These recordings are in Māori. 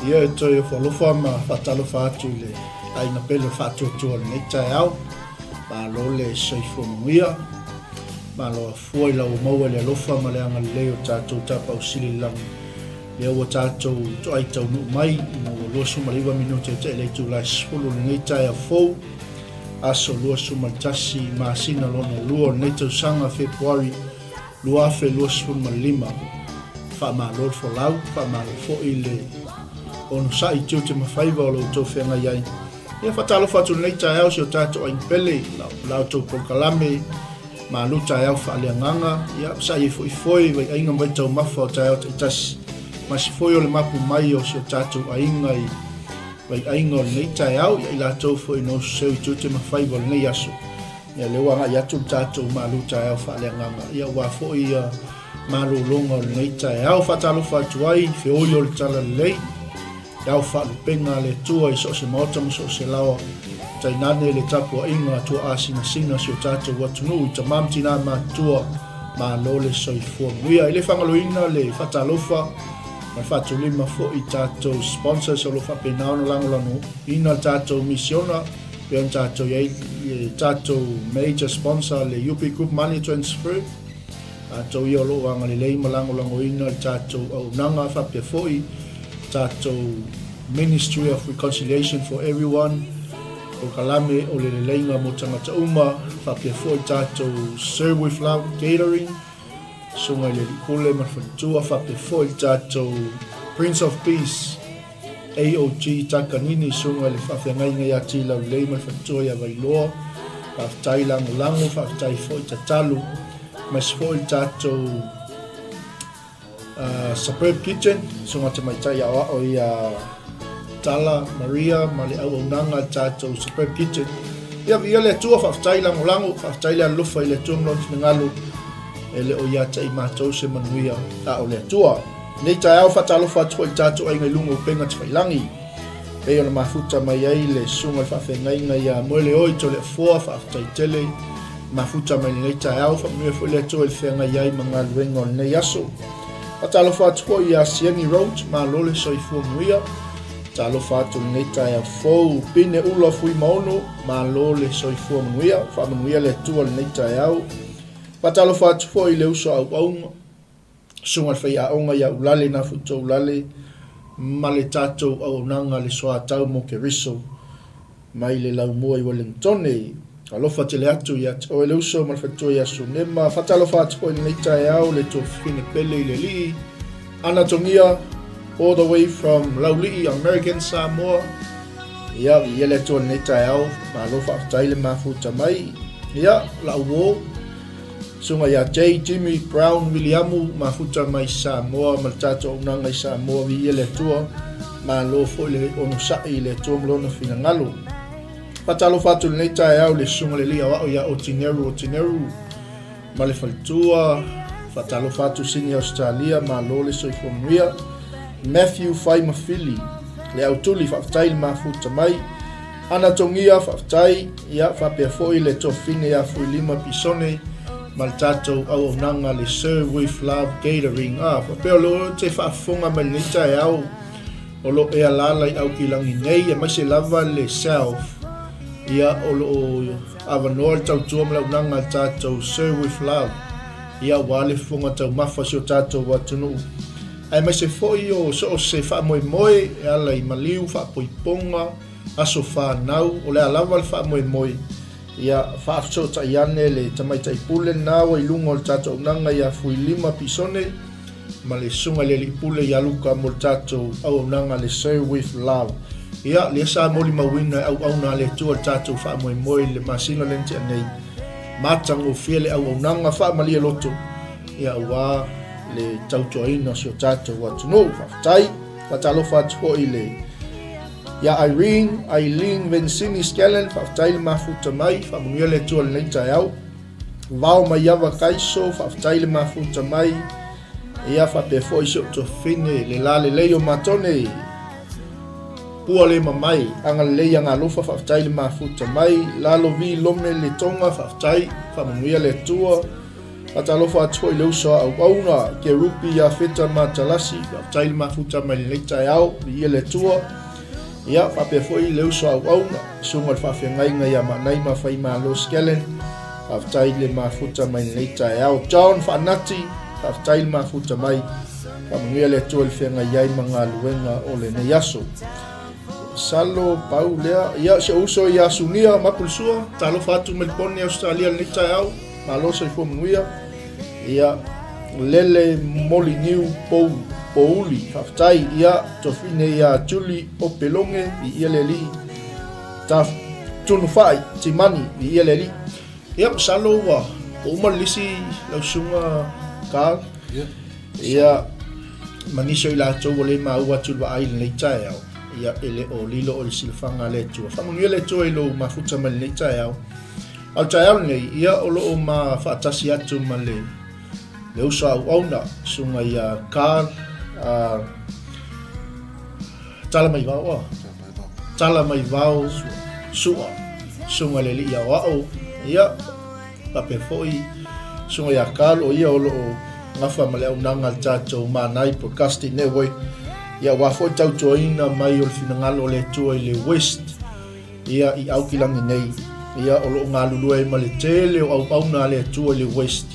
ia e toi o whalofa ma whatalofa atu le aina pele whatuatua nei Taeao malo le soifo muia malo fuai lau maua le alofa ma le anga leo tātou tāpau sili lang leo wa tātou to ai tau nu mai ma wa losu mariwa minute te le tu lai sfulu nei Taeao fou aso losu maltasi ma sina lona lua nei tau sanga Februari lua fe losu malima fa ma lor fo lau fa ma fo ile on sai 𝚗𝚑𝚑𝚡𝗏𝚑𝚜 o lo to fenga yai ia fatalo fatu nei Taeao si o tato ai pele lau to 𝚗𝚑𝚑𝚑𝚑 Malu Taeao Faaleagaga ia sai foi vai ainga mai tau mafa o Taeao te tas mas foi o le mapu mai o si o tato ainga i vai ainga o nei Taeao ia ila to foi no seu 𝚗𝚑𝚑𝚑𝚑 o nei aso ia le wanga ia tu tato Malu Taeao Faaleagaga ia wa foi Malu longa o nei Taeao fatalo fatu ai fe o le tala lei Yau whalu penga le tua i so se maotamu so se lawa tainane le tapu a inga tua asina sina si o tātou watunu i ta mamtina ma tua ma lo le soifua muia i le whangaloina le whatalofa ma whatulima fo i tātou sponsors o lo whapenao na langolano ina tātou misiona pe on tātou iei tātou major sponsor le UP Group Money Transfer tātou i o lo wanga le leima langolano ina tātou au nanga whapea fo i tātou Ministry of Reconciliation for Everyone o kalame o le leinga mo tangata uma whapea fo i tātou Serve with Love Catering sunga le kule mawhatua whapea fo i tātou Prince of Peace AOG takanini sunga le whawhengai ngai ati lau lei mawhatua ia wailoa whawtai lango whawtai fo i tatalu mas fo i tātou Suburb Kitchen sunga te mai tai awa o ia Tala Maria ma le au nanga tātou Suburb Kitchen ia le tua whaftai lango whaftai le alufa i le tua mlons ngalu e le o ia tai mātou se manuia a o le tua nei Taeao whatalofa atua i tātou ai ngai lungo penga te whailangi e o na mafuta mai ai le sunga whawhengai ngai a moele oi to le fua whaftai tele mafuta mai nei Taeao whamnue fo le tua i whengai ai mga luenga o nei aso Atalofa atua i a Sieni Road ma lole soifua muia Atalofa atu nei Taeao fou pine ula fui maono ma lole soifua muia whamanuia le tua nei Taeao Atalofa atua i le uso au aunga sunga whai a onga ia ulale na futo ulale ma le tātou au nanga le soa tau mo ke riso mai le lau mua i Wellingtone Alofa te le atu ia o le uso ma whatua ia sunema whatalofa atu i nei Taeao le tō whine pele i le li ana tongia all the way from Laulii American Samoa ia le tō nei Taeao ma alofa aftai le mafuta mai ia la uo sunga ia J. Jimmy Brown Williamu mafuta mai Samoa ma tato unanga i Samoa ia le tua ma alofo le onusai le tō mlona whina ngalu Patalo fatu nei Taeao le sunga le lia wao ia 𝚗𝚑𝚑𝚑𝚑 ma le faltua fatalo fatu sini Australia ma lo le soifo muia Matthew 𝚑𝚑𝚑𝚑 le autuli whaftai le mafuta mai ana tongia whaftai ia whapea foi le tofine ia fui lima pisone ma le tātou au nanga le Serve with Love Catering whapea lo te whaafonga mai nei Taeao o lo ea lalai au kilangi nei e mai se lava le self ia o lo avanoa tau tuam lau nanga tātou Serve with Love ia wale funga tau mafa si o tātou watunu ai mai se foi o so se wha moe moe e ala i maliu wha poiponga aso whanau o le alawa le wha moe moe ia wha afsota i ane le tamaita i pule nawa i lunga o le tātou nanga ia fui lima pisone ma le sunga le li pule i aluka mo le tātou au nanga le Serve with Love ia le sa moli mawina au na le tua tātou wha moe moe le masina lente anei matango fiele au nanga wha malia loto ia ua le tautoina si o tātou watunu whaftai whatalofa atuho i le ia Eileen Vencini Skellen whaftai le mafuta mai whamunia le tua le nei Taeao vao mai awa kaiso whaftai le mafuta mai ia whapea fo i si o to whine le la le leo matone pua le mamai anga le anga lofa whaftai le mafuta mai lalo vi lome le tonga whaftai whamanuia le tua Atalofa atu i leu soa au na ke rupi ya feta matalasi tail mafuta mai le Taeao i le tua ia fa pe foi leu soa au na sunga fa fe ngai ngai ya manai ma fai ma lo skelen af tail le mafuta mai le Taeao John fa nati af tail mafuta mai ka mngia le tua le fe ngai ai manga luenga o le ne yaso Salo Paulea ia se uso ia sunia mapulsua talofa atu Melbourne Australia le Taeao malo se fo mngia ia lele moliniu pouli haftai ia tofine ia Julie o pelonge i ia leli taf tunufai timani i ia leli ia salo wa o malisi la sunga ka ia maniso ila to wole ma wa tulwa ai le Taeao ia ele o lilo o silfanga le tu fa mo le to ilo mafuta mal le Taeao al Taeao nei ia o lo ma fa tasi atu male le usa ona sunga ia kar tala mai vao sua sunga le ia wao ia pape foi sunga ia kar o ia o lo ngafa male unanga tato manai podcasting network ia wa foi tau joina mai o finangalo le tu le west ia i au kilangi nei ia o lo ngalulu e male tele o au pauna le tu le west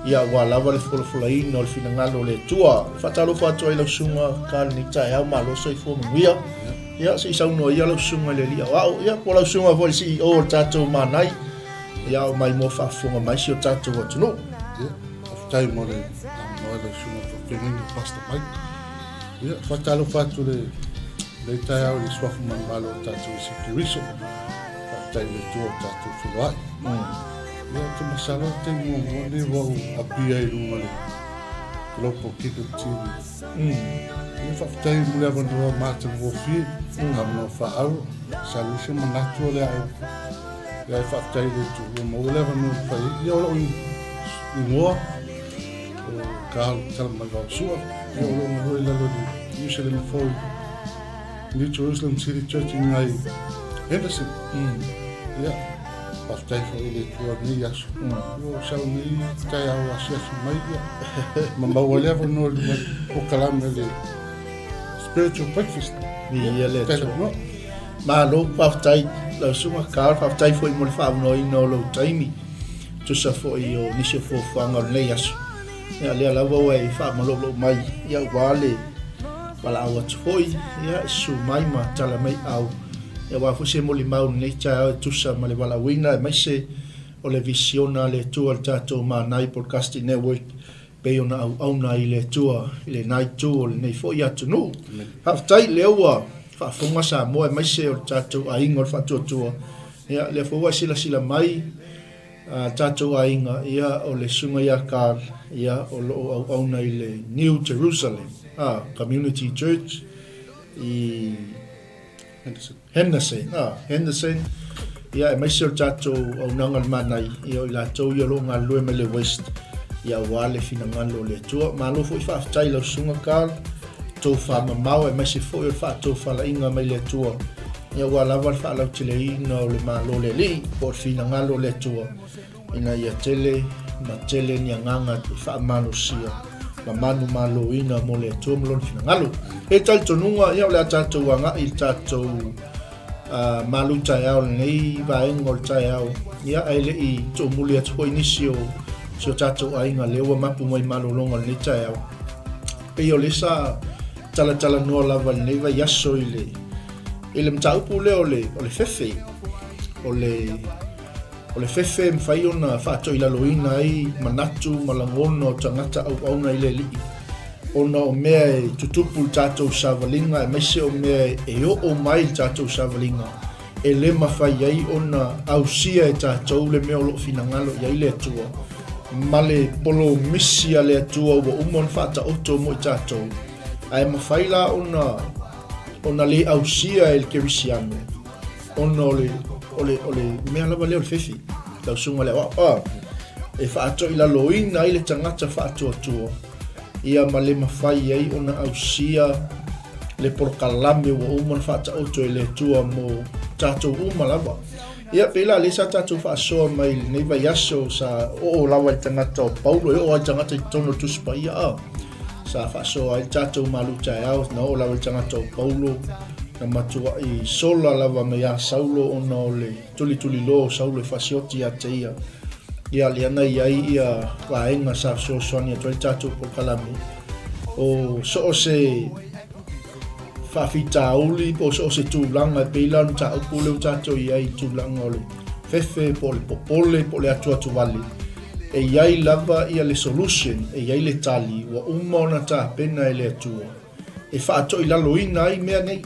ia wa lava le folofolaina o le finagalo le tua fatalofa atu ai lausuga kalani Taeao malo so i fuamuia ia se isaunoa ia lausuga i le lia a'o ia po lausuga foi le CEO o le tatou manai ia o mai mo fa'afofoga mai si o tatou atunuu ia afetai mo le lausuga fa'apegega pasta mai ia fatalofa atu le Taeao le suafu manumalo o tatou isikiriso fa'afetai le tua o tatou filoa'i ia te masalo te mo le wau apia i runga le lopo kiko tini ia whaftai mule avanua mata wofi amno whaau salise manatu le au ia whaftai le tu mo le avanua whai ia ola i ngoa o kahal tala mai wau sua ia ola i ngoi lalo di Jerusalem foi ni Jerusalem City Church i ngai Henderson ia Pastai fo ile tua ni yasu. Yo sau ni Taeao asiasu mai ia. Mamba wale ava no o kalame le spiritual breakfast. Ia le tu. Ma lo pastai la suma kar pastai fo mo fa no ino lo taimi. Tu sa fo io ni se fo fanga le yasu. Ia le la wo e fa mo lo mai ia wale. Wala awa foi ia su mai ma tala mai au. E wa fose mo le mau nei Taeao tusa ma le wala wina e maise o le visiona le tua le tatou manai podcasting network pe ona au na i le tua i le nai tu le nei fo ia tunu haftai le ua fa fonga sa mo e maise o le tatou ainga o le fatuatua ia le fo wa sila mai tatou ainga ia o le sunga ia ka ia o lo au na i le New Jerusalem community church i Henderson ia e maise o tatou au nanga manai ia o la tau ia lo ngā lue me le west ia wale finangalo le tua malo foi whaaftai lau sunga kar tau whamamau e maise foi o whaatou whalainga mai le tua ia walawa le whaalau tele ina o le malo le li o finangalo le tua ina ia tele ma tele ni anganga i whaamano sia ma manu malo ina mo le tua mlon finangalo e tal tonunga ia o le tatou anga i tatou Malu Taeao nei vaenga o le Taeao ia ele i to muli atu ko inisio so tatou ainga lewa mapu mai malolonga le Taeao pe o le sa tala no lava nei va yaso ile mtaupu le o le fefe o le fefe mfai ona whaato ila loina ai manatu malangono tangata au na ile li ona o mea e tutupu tatou savalinga e maise o mea e o mai tatou savalinga e le mawhai ai ona ausia e tatou le mea o lo finangalo i ai le atua ma le polo misia le atua ua umon whaata oto mo i tatou a e mawhai la ona le ausia e le kerisiano ona o le mea lava leo le fefi lau sunga le e whaato ila loina ai le tangata whaato atua ia ma le mawhai ai ona ausia le porkalame ua umon whaata oto e le tua mo tatou umalawa Ia pela le sa tatu whaasoa mai nei vai aso sa o lawa I tangata o Paulo o ai tangata I tono tuspa ia a. Sa whaasoa ai tatu Malu Taeao na o lawa I tangata o Paulo na matua I sola lava me a Saulo o na o le tuli lo Saulo I whasioti a te ia. Ia le ana iai ia waenga sa so soani a toi tatu po kalami. O so se whawhitauli po so se tūlanga peilan ta upule o tato iai tūlanga o le fefe po le popole po le atua tuwali. E iai lava ia le solution e iai le tali wa umona ta pena e le atua. E whaato I lalo ina ai mea nei.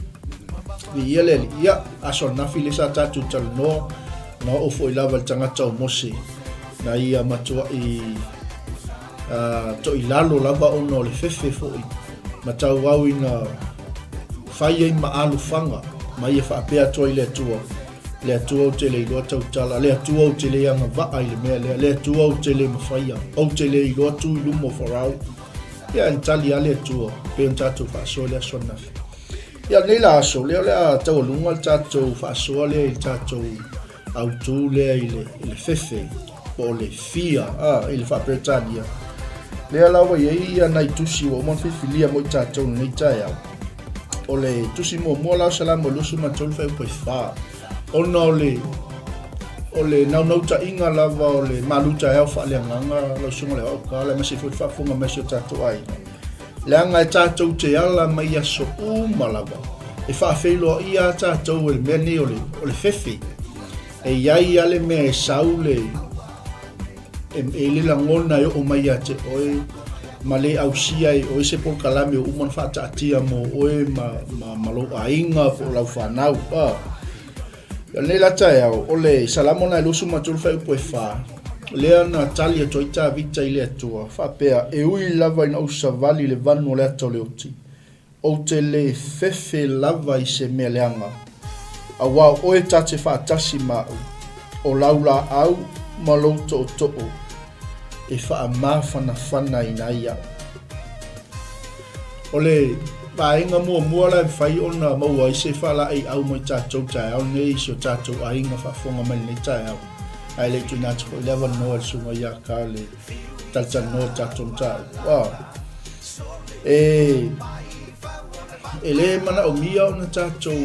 Vi ia le ia aso nafi le sa tatu talanoa na ofo I lava le tangata o mose. Na ia matua I to I lalo lava ono le fefe fo I matau au ina whai ai maalu whanga mai e whaapea toa I le atua. Le atua o te le iloa tautala, le atua o te le anga vaa I le mea le atua o te le mawhaia, o te le iloa tu I lumo wharau. Ia entali a le atua, pe on tatou whaasoa le asoa nafi. Ia nei la aso, leo lea tau alunga le tatou whaasoa lea I tatou autu lea I le fefe, po le fia, I le whaapretania. Lea lawa iei ia nai tusi o mon whiwhilia mo I tatou nei Taeao. O le tusi mo lau salama o lusu matolu whai upai whaa. Ona o le nau ta inga lava o le Malu Taeao Faaleagaga lau sunga le auka le masi fwoi whafunga mesi o tatou ai. Le anga e tatou te ala mai aso lava. E whaafeilo ia tatou e le mea ni o le fefe. E iai ale mea e sau le le langona e o mai a te oe ma le ausia I o se por kalame o umon whaataatia mo oe ma lo ainga po lau whanau. Nei la Taeao, o le salamona e lusu matulu whai upo e wha. Lea na tali ato I tā vita I le atua. Whapea e ui lava ina usa vali le vanu o le ato le oti. O te le fefe lava I se mea leanga. A wā oe tate whaatasi mau. O laula au ma louto o to'o. E wha mawhana ina ia. O le ainga mua la whai ona maua I se whala ai au mai tātou Taeao nei si o tātou ainga whafonga mai nei Taeao. Ai le tu nātu ko 11 noa sunga ia ka le tata noa tātou tāu. E le mana o mia ona tātou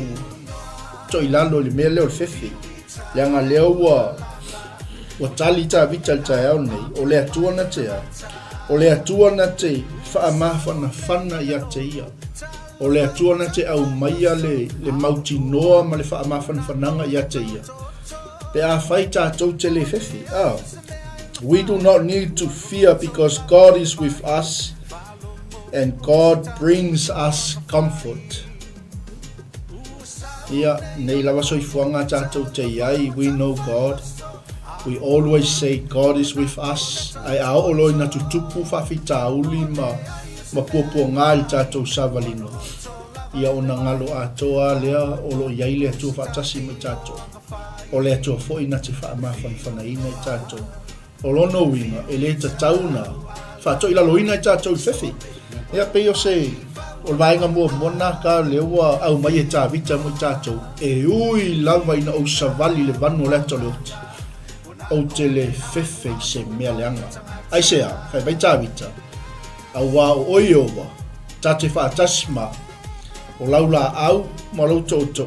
to I lalo le mea leo le fefe. Leanga leo wa tali tā vita le Taeao nei o le atua na tea. O le atua na te whaamawhana ia te ia. O le atua na te au maia le mauti noa ma le whaamawhananga ia te ia. Pe a whai tātou te le fefe. We do not need to fear because God is with us and God brings us comfort. Ia, nei lawa soifuanga tātou te iai, we know God. We always say God is with us. Ai a oloi na tutupu whawhitauli ma puapua ngā I tātou savalino. Ia o na ngalo atoa lea o lo iai lea tua whaatasi mai tātou. O lea tua fwoi na te whaamawhanwhanaina I tātou. O lono winga e le tatauna whaato I laloina I tātou I fefe. Ia peo se o vaenga mua mona ka lewa au mai e tā vita mo I tātou. E ui lava ina o savali le vanu lea to leoti. O te le fefe se mea leanga. Ai sea, kai mai tā vita. Au wā o oi owa, tā te whaatasma, o laula au, ma lauto o tō,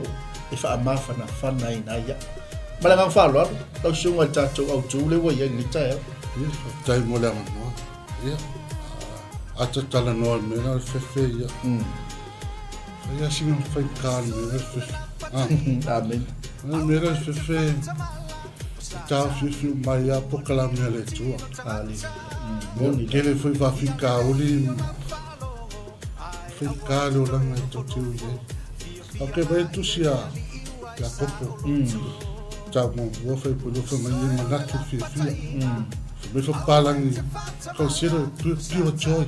e whaamawhana whana I nai ia. Malangang whaloa, lau sunga I tātou au tūle wa iai ni Taeao. Ia, tai mo leanga noa. Ia, ata tala noa mena le fefe ia. Ia singa whai kāni mena le fefe. Amen. Mena le fefe, tau fifi mai a pokalami a le tua. Ali. Kele foi whawhika uli whika leo langa I tō tiu iei. Ake vai tusi a kopo. Tau mo wawhai po lofa mai e manatu fia. Me whapalangi kausero pio choi.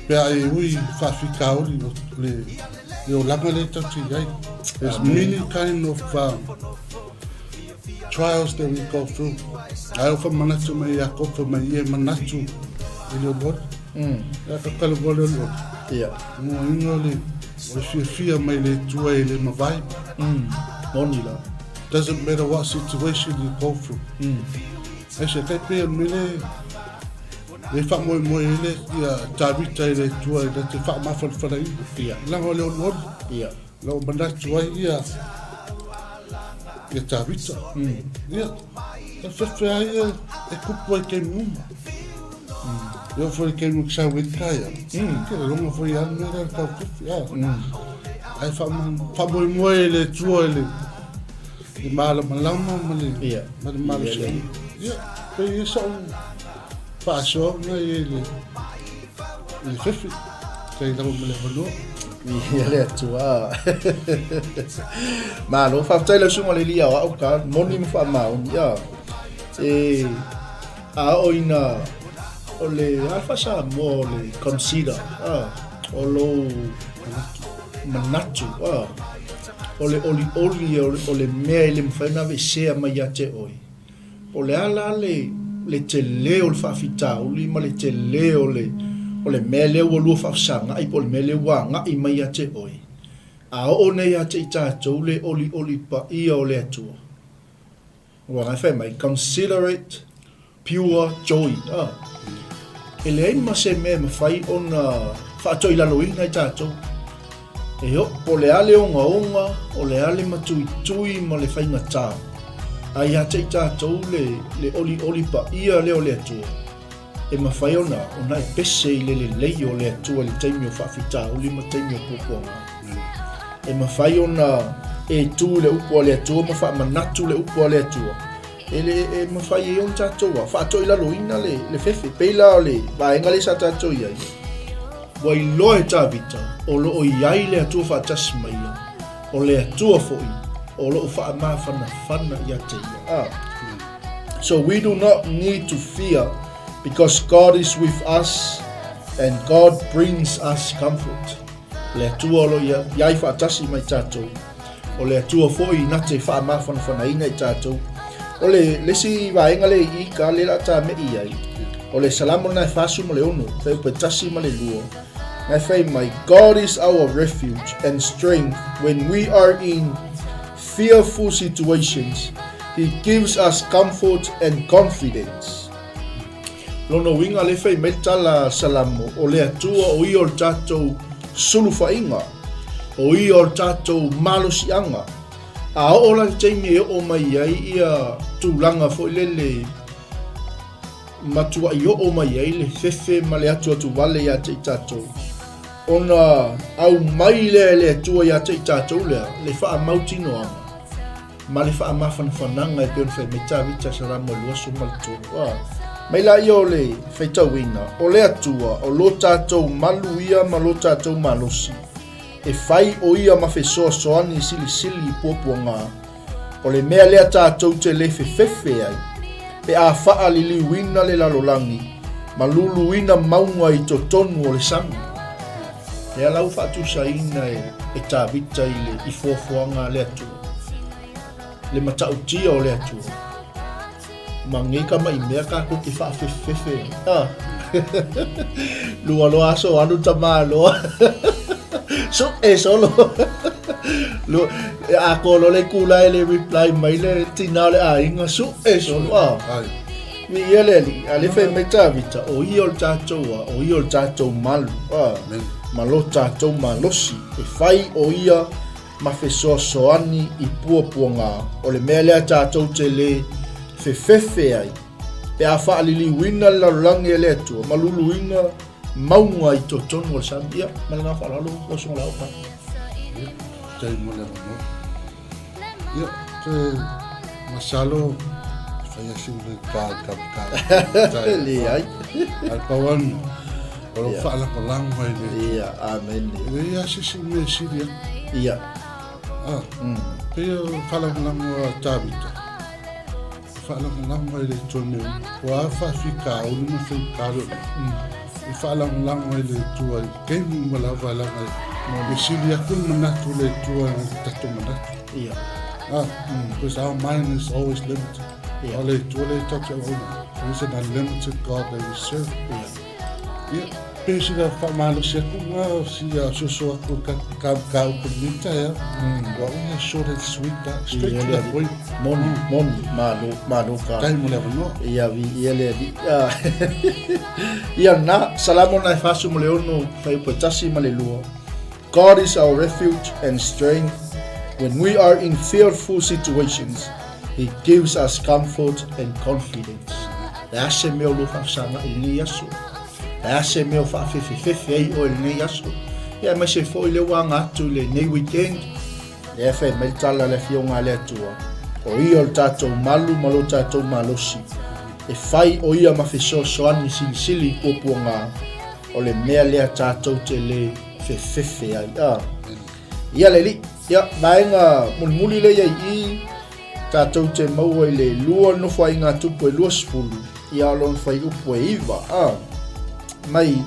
Pea e ui whawhika uli le o langa le tau tiu iei. There's many kind of trials that we go through. Ai o manatu mai a kofa mai e manatu I le bot. Ya kakalo bole lo. Ia. Mo ingo le o fia mai le tua I le mawai. Moni la. doesn't matter what situation you go through. I said, I pay a million. If I'm more Tabita, the fat muffin for the Lango one. Yeah. No, but that's why, Tabita. Yeah. That's a fair, a cook boy came. You're for a game with Kaya. Long for young men, I found Pablo Moyle, Troy. The Malama, Yeah. But Malu, yeah, but you saw Passion, the 50. They don't know. Ia tua. Malu whaftaila sunga le lia au ka moni mwha maun ia. A oina o le alfasa mo le consider o lo manatu o le oli o le mea i le mwhaina ve sea mai a te oi. O le ala le te leo le whawhitau li ma le te leo o le mea leo o lua whawsanga i po le mea leo wanga i mai a te oi. A o nei a te i tātou le oli pa ia o le atua. Wanga whai mai, consider it pure joy. E le aima se mea mawhai o na whaatoi laloina i tātou. E ho, po le ale onga, o le ale matui ma le whainga tā. Ai a te i tātou le oli pa ia leo le atua. E mawhai ona e pese i le lei o le atua le taimi o whawhitau, li ma taimi o pupuanga. E mawhai ona e tū le upo le atua, ma wha manatu le upo le atua. E mawhai e on tātou a, whaatoi laloina le whewhi, peila o le, vaenga le sa tātou iai. Wai loe tāwita, o lo o iai le atua whaatasi mai ia, o le atua foi, o lo o wha mawhana ia te ia. So we do not need to fear, because God is with us and God brings us comfort. Le atua lo iai whaatasi mai tātou. O le atua foi na te wha mawhana i tātou. O le lesi vaenga le i ka le la tā me iai. O le salamo na whasu mo le ono, whai petasi ma le luo. Na whai mai, God is our refuge and strength when we are in fearful situations. He gives us comfort and confidence. Lono winga le whai me tala salamo, o le atua o i o tātou suluwhainga, o i o tātou malosianga. A o la teimi e o mai ai ia tūlanga fo le matua i o mai ai le whewhe ma le atua tu wale ia te tātou. Ona au mai le atua ia te tātou le wha mautino anga. Ma le wha mawhanawhananga e peon whai me tāwita sa ramo luasu maltō. Mai la i o le whaitauina, o le atua, o lo tātou malu ia ma lo tātou malosi. E whai o ia mawhesoa soani sili I puapuanga. O le mea lea tātou te le whewhe ai. Pe a wha li wina le lalolangi. Ma lulu wina maunga I to tonu o le sangi. Lea lau whatu sa ina e tāwita I fuafuanga le atua. Le matautia o le atua. Ma ngeka mai mea kako te wha whewhe. Lua loa so anu tamaloa. So solo lo a kolo le kula le reply mai le tina le a inga so solo mi ele ali fe metavita o i ol tatou malu malo tatou malosi e fai o ia ma fe soani I puapuanga o le mele tatou te le fe ai pe a fa ali wina la lange le tu malulu inga maunga I totonu o sambia malanga falalo o songa opa Tai mo le mo ya te masalo fai assim le ka le ai al pawan o fa la kolang mai le ia amen le ya si me siria ia pe fa la kolang tabita fa la kolang mai le tonu wa fa fika o no fe karo I whaalang mai le tua kemi wala wala mai silia kun manatu le tua tatu manatu. Yeah. Because our mind is always limited. Yeah. All le tua le tatu o na. There is an unlimited God that we serve. Yeah. Yeah. Pesiga whamalo sia kunga sia soso aku ka upunita ya. Wa ia short and sweet straight to the point. Mon Malu ka. Kai mo never know. Ia vi ia le di. Ia na salamo na fasu mo leono fai potasi malelua. God is our refuge and strength. When we are in fearful situations, He gives us comfort and confidence. Ase meo lo fafsanga ili yasu. Ase meo fafefefe ai o ili yasu. Ia ma se foi le wanga atu le nei weekend. Le fe me tala le fionga le atua. O ia o tatou malo tatou malosi. E fai o ia ma feso soani sili poponga. O le mea lea tatou te le fefefe ai. Ia le li. Ia vaenga mulmuli le ia I. Tatou te maua I le lua no fai ngā tupu e lua spulu. Ia lon fai upu e iwa. Mai,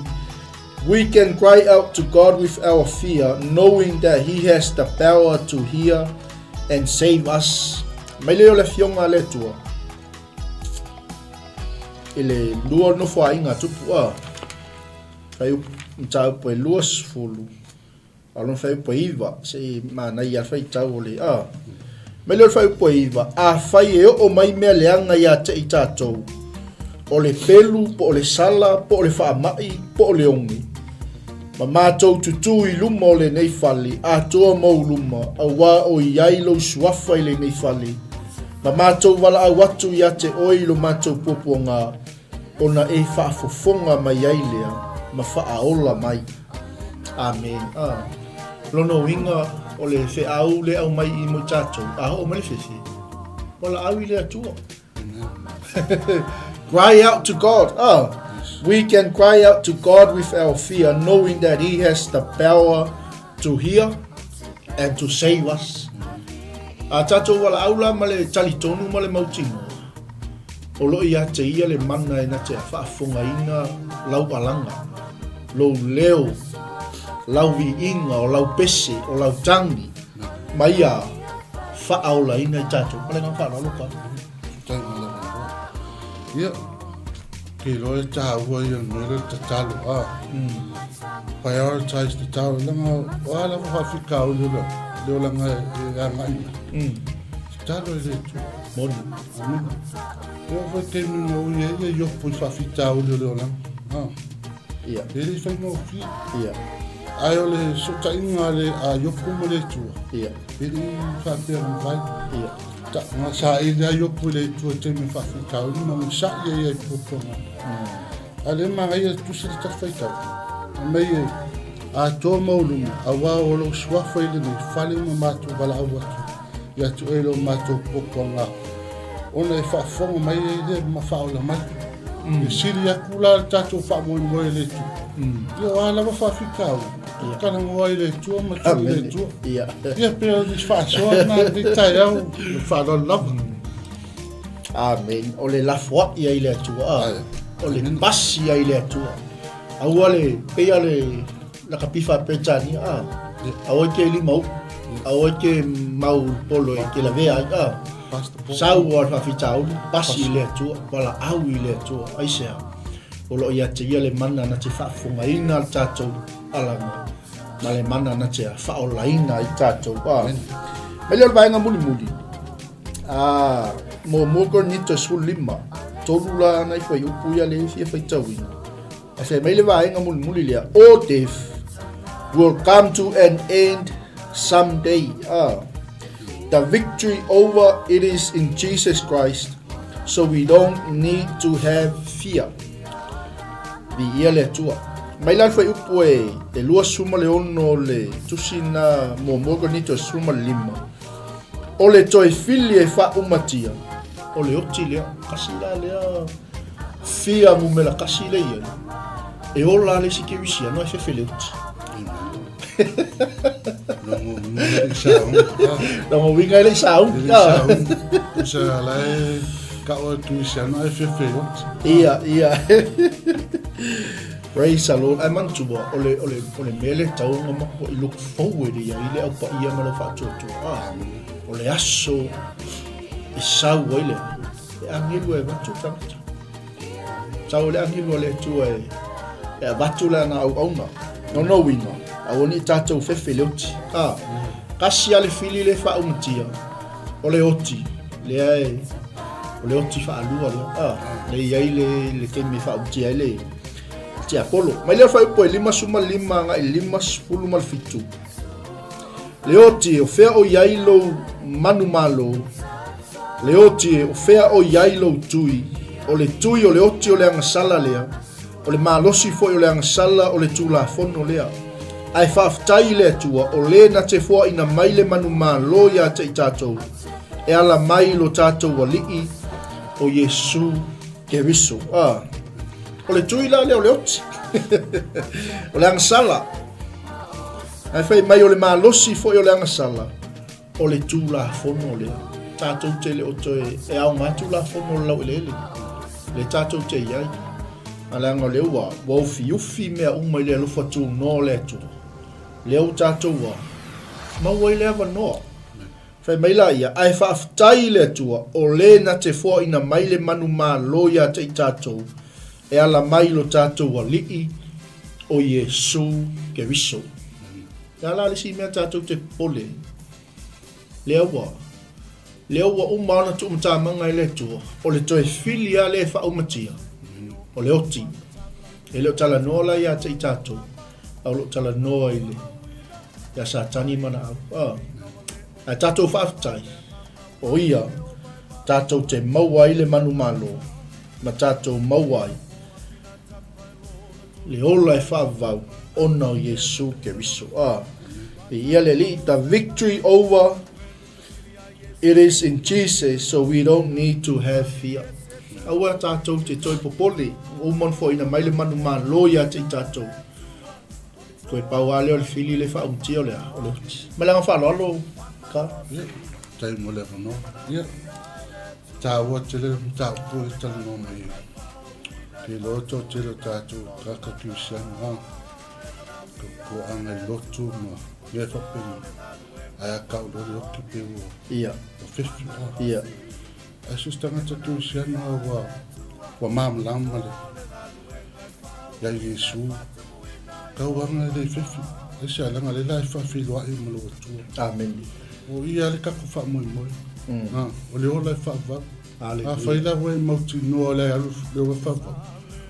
we can cry out to God with our fear, knowing that He has the power to hear and save us. Mai leo le fionga le tua. I le lua no fai ngā tupu fai upu e lua spulu. Alon fai upu e iwa. Se mana ia fai tau le Me leo fai upo iwa, a fai e o mai mea leanga ia te I tātou. O le pelu, po o le sala, po o le whaamai, po o le ongi. Ma mātou tutu I luma o le nei whali, a toa mau luma, a wā o iai lo suafa I le nei whali. Ma mātou wala au atu ia te oi lo mātou popo ngā, o na e whaafofonga mai ai lea, ma whaaola mai. Amen. Lono winga o le fe au le au mai I mo tatou o mai fefe wala au I le atua. Cry out to God. We can cry out to God with our fear, knowing that He has the power to hear and to save us. Tatou wala au la ma le talitonu ma le mautino o lo ia te ia le mana e na te whaafonga ina lau alanga lo leo lau vi inga o lau pese o lau tangi mai a whaaola ina I tātou pale ngā whaala loka ia ke loe tā ua ia nere ta talo prioritize ta talo langa o ala whawhika o leo langa e ngai talo e le tu moni ia whai te mino ia yopo I whawhika o leo langa ia e le whai ngō fi ia ai o le sota inga le a yopo mo le tua ia pili whapea mwhai ia ta ngā sa I le a yopo le tua te me whawhika o lima me sa ia I poponga a le mga ia tusi le tawhaitau a mei e a tō maulunga a wā o lo swafa I le nei whale ma mātou wala au atu ia tu e lo mātou poponga ona e whaafonga mai e le ma whaola mai e siri a kula tātou whaamoe moe le tu ia o ala wa whawhika o kana ngoa I le tua ma tu I le tua ia ia pera ni whaasoa na ni Taeao whaadon lava Amen. O le lafua ia I le atua o le pasi ia I le atua aua le pea le laka pifa petani aua ke limau aua ke mau polo ke la vea sau o whawhitau pasi I le atua wala au I le atua aisea o lo ia te ia le mana na te whaafonga ina tātou alanga ma le mana na te whaola ina I tātou me leo vaenga muli mo moko nito sulima tolu la na I whai upu ia le fia whaitau ina a se me le vaenga muli lea all death will come to an end someday the victory over it is in Jesus Christ so we don't need to have fear vi ia le tua mai lan fai upu e lua suma le ono le tusina mo mogo nito suma lima o le toi fili e fa umatia o le oti lea kasi la lea fia mu me la kasi le ia e ola le sikirisia no e fefe le oti Lango winga le saung sa lai ka o tu sia no e fefe ia Praise the Lord. I man tuba ole mele tau ngama ko I look forward ia ile au pa ia mala fa tu ole aso I sau ile e angilu e matu tanga sau le angilu le tu e vatu le ana au na no winga awoni tatou fefe le oti kasi ale fili le fa umtia o le oti le ai o le oti fa alua le ai le ke me fa umtia le tia polo mai le fa po lima suma lima nga lima spulu mal fitu le oti o fea o yailo manu malo le oti o fea o yailo tui o le tui o le oti o le anga sala lea o le malosi fo o le anga sala o le tula fono lea ai whaftai le tua o le na te fua ina mai le manu malo ya te i tātou e ala mai lo tātou wa lii o Yesu Keriso o le tui la le o le oti o le anga sala ai fai mai o le malosi fo o le anga sala o le tula fono lea tātou te le oto e au ngā tula fono lau le tātou te iai ala nga le ua wa ufi mea umai le alufa tu no le tu le o tātou wa ma wai le ava noa fai mai la ia ai whaaftai le tua o le na te fua ina mai le manu mā loia te i tātou e ala mai lo tātou wa lii o Yesu Keriso e ala le si mea tātou te pole le ua umana tu umtamanga i le tua o le toe filia le whaumatia o le oti e leo tala noa la ia te i tātou au leo tala noa i le ia sa tani mana au a tātou whaaftai o ia tātou te maua i le manu malo ma tātou maua i le ola e whaavau ona o Yesu Keriso e ia le li the victory over it is in Jesus so we don't need to have fear aua tātou te toi popole o mon fo ina mai le manu malo ia te i tātou koe pau ale o le fili le whaumtia o le malanga whaaloalo ka tai mo le no ta wo te le ta pu ta no mai ke lo to te lo tātou ka tusian ko anga lotu no ia fa pe ai ka o lo ki pe o o fifi ai sustanga te tusian wa mam lama le ya Yesu ka wanga le fifi e se ala ngale la fa fi lo ai mo lo tu amen o ia le ka ko fa mo o le ola fa va fa ila we mo tu no le alu le fa va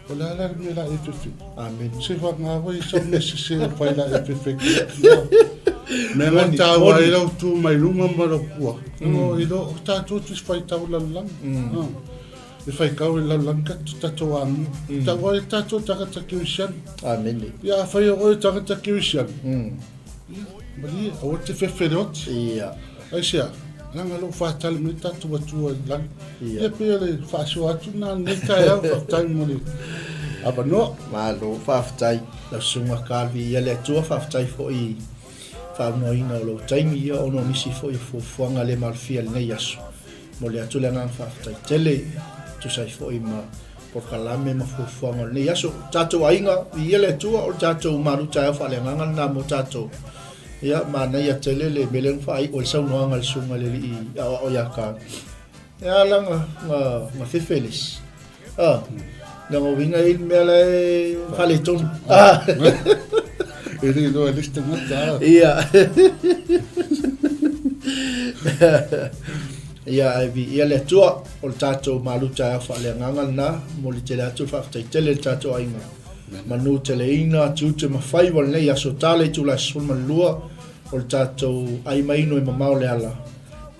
o la la me la e fifi amen se va nga we so se fa ila e fifi me la ta wa ila tu mai lunga ma lo ku no i do ta tu fa ta la lang e fai kau la lanka ta toang ta wa ta to ta ta kiusian amen ya fai o ta ta kiusian bali o te feferot ai sia langa lo fa tal mi ta tu lang e pe le fa so atu na ne ta ya fa tal mo ni aba no ma lo fa tai la sunga kalvi ya le tu fa tai fo i fa no ina lo taimi o no misi fo i fo fuanga le mal fiel nei yaso mo le atu le nga fa tai tele tu sai fo i ma por kalame ma fo fuanga nei yaso tato ainga i le tu o tato maru ta fa le nga na mo tato ya mana ya tele le beleng fa i o sa no ngal sunga le i o ya ka ya langa ma fe feliz na mo vinga i me le faleton e ri do lista ngata ia ia le tua o tato malu ta fa le ngangal na mo le tele atu fa tele tato ainga manu tele ina tu te mafai wal nei aso tale tu la sul malua o tato ai mai no mamau le ala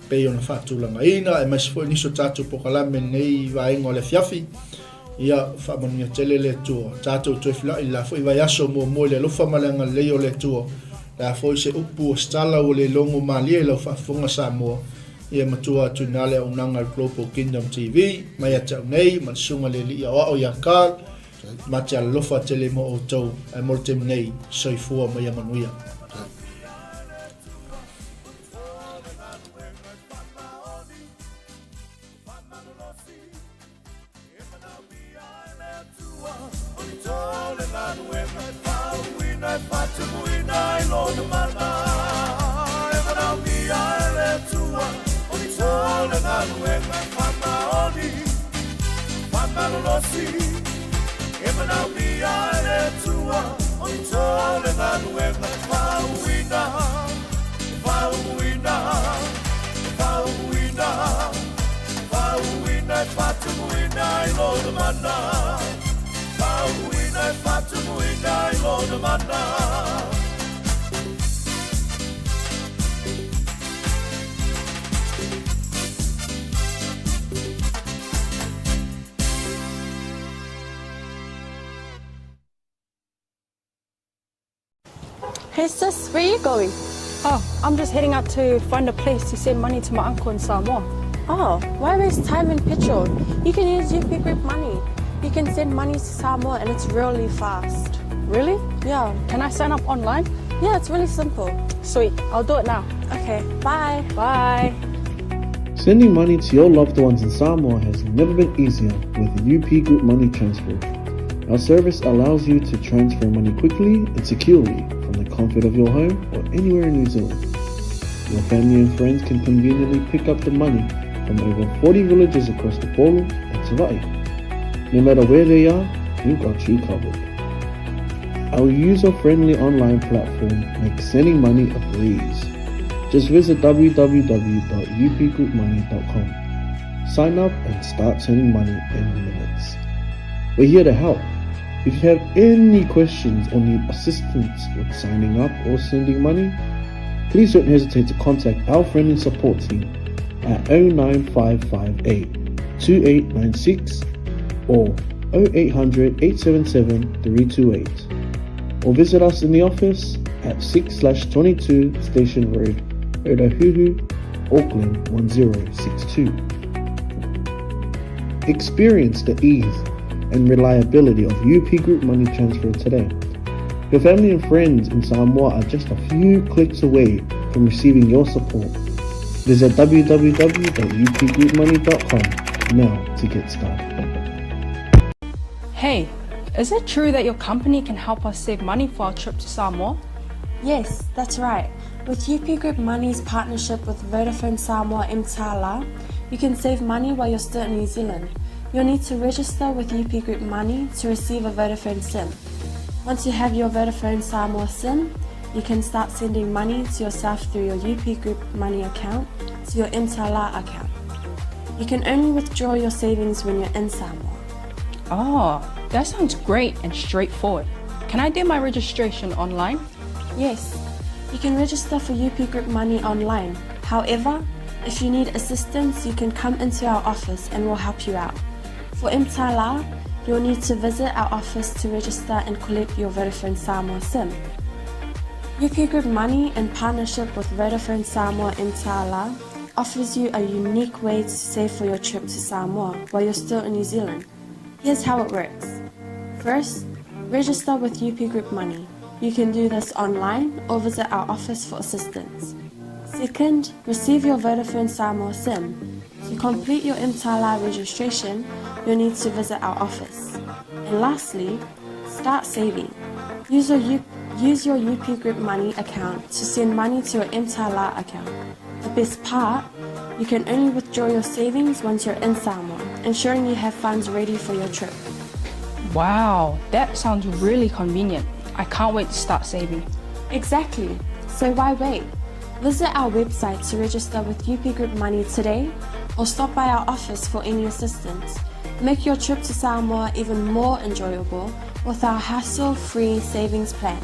pe ona fa tu la ina e mas foi ni so tato pokala men nei vai ngole fiafi ia fa monia tele le tua tato tu fla ila foi vai aso mo le lo fa malanga le o le tua la foi se upu stala o le longo malie lo fa fonga sa mo ia matua tu nale o nanga Global Kingdom TV mai ata nei man sunga le ia o ya ka matia lofa tele mo o tau e mo tem nei soi fua mai manuia Hey sis, where are you going? Oh, I'm just heading out to find a place to send money to my uncle in Samoa. Oh, why waste time and petrol? You can use UP Group Money. You can send money to Samoa and it's really fast. Really? Yeah. Can I sign up online? Yeah, it's really simple. Sweet, I'll do it now. Okay, bye. Bye. Sending money to your loved ones in Samoa has never been easier with UP Group Money Transfer. Our service allows you to transfer money quickly and securely from the comfort of your home or anywhere in New Zealand. Your family and friends can conveniently pick up the money from over 40 villages across the Polu and Taeao. No matter where they are, we've got you covered. Our user-friendly online platform makes sending money a breeze. Just visit www.upgroupmoney.com. Sign up and start sending money in minutes. We're here to help. If you have any questions or need assistance with signing up or sending money, please don't hesitate to contact our friendly support team at 09558 2896 or 0800 877 328, or visit us in the office at 6/22 Station Road, Otahuhu, Auckland 1062. Experience the ease and reliability of UP Group Money Transfer today. Your family and friends in Samoa are just a few clicks away from receiving your support. Visit www.upgroupmoney.com now to get started. Hey, is it true that your company can help us save money for our trip to Samoa? Yes, that's right. With UP Group Money's partnership with Vodafone Samoa 𝚘𝚘𝚢𝚘, you can save money while you're still in New Zealand. You'll need to register with UP Group Money to receive a Vodafone SIM. Once you have your Vodafone Samoa SIM, you can start sending money to yourself through your UP Group Money account to your 𝚘𝚘𝚢𝚘 account. You can only withdraw your savings when you're in Samoa. Oh, that sounds great and straightforward. Can I do my registration online? Yes, you can register for UP Group Money online. However, if you need assistance, you can come into our office and we'll help you out. For 𝚘𝚘𝚢𝚘, you'll need to visit our office to register and collect your Vodafone Samoa SIM. UP Group Money, in partnership with Vodafone Samoa 𝚘𝚘𝚢𝚘, offers you a unique way to save for your trip to Samoa while you're still in New Zealand. Here's how it works. First, register with UP Group Money. You can do this online or visit our office for assistance. Second, receive your Vodafone Samoa SIM. To complete your 𝚘𝚘𝚢𝚘 registration, you'll need to visit our office. And lastly, start saving. Use your UP Group Money account to send money to your 𝚘𝚘𝚢𝚘 account. The best part, you can only withdraw your savings once you're in Samoa, ensuring you have funds ready for your trip. Wow, that sounds really convenient. I can't wait to start saving. Exactly. So why wait? Visit our website to register with UP Group Money today, or stop by our office for any assistance. Make your trip to Samoa even more enjoyable with our hassle-free savings plan.